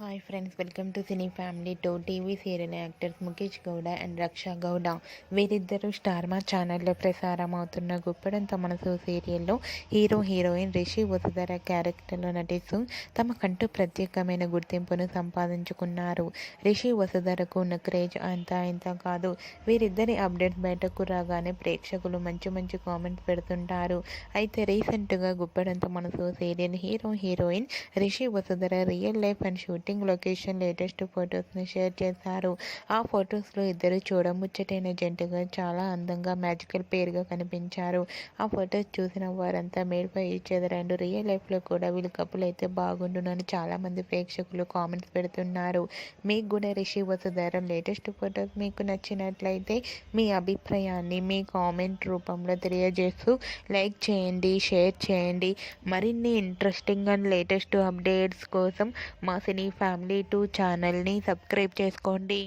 Hi friends, welcome to cine family two. TV serial actors Mukesh Gowda and Raksha Gowda వీరిద్దరూ star మా ఛానల్లో ప్రసారం అవుతున్న గుప్పడంత మనసు సీరియల్లో హీరోయిన్ రిషి వసుధర క్యారెక్టర్లో నటిస్తూ తమకంటూ ప్రత్యేకమైన గుర్తింపును సంపాదించుకున్నారు. రిషి వసుధరకు ఉన్న క్రేజ్ అంతా ఇంత కాదు. వీరిద్దరి అప్డేట్స్ బయటకు రాగానే ప్రేక్షకులు మంచి కామెంట్స్ పెడుతుంటారు. అయితే రీసెంట్గా గుప్పడంత మనసు serial heroine Rishi Vasudhara real life and shooting location latest ఫొటోస్ని షేర్ చేశారు. ఆ ఫొటోస్లో ఇద్దరు చూడముచ్చటైన జంటగా చాలా అందంగా మ్యాజికల్ పేరుగా కనిపించారు. ఆ ఫొటోస్ చూసిన వారంతా made for each other and real లైఫ్లో కూడా వీళ్ళు కపుల్ అయితే బాగుండునని చాలామంది ప్రేక్షకులు కామెంట్స్ పెడుతున్నారు. మీకు కూడా రిషి వసుధర లేటెస్ట్ ఫొటోస్ మీకు నచ్చినట్లయితే మీ అభిప్రాయాన్ని మీ కామెంట్ రూపంలో తెలియజేస్తూ లైక్ చేయండి, షేర్ చేయండి. మరిన్ని ఇంట్రెస్టింగ్ అండ్ లేటెస్ట్ అప్డేట్స్ కోసం మా సినీ ఫ్యామిలీ 2 ఛానల్ని సబ్స్క్రైబ్ చేసుకోండి.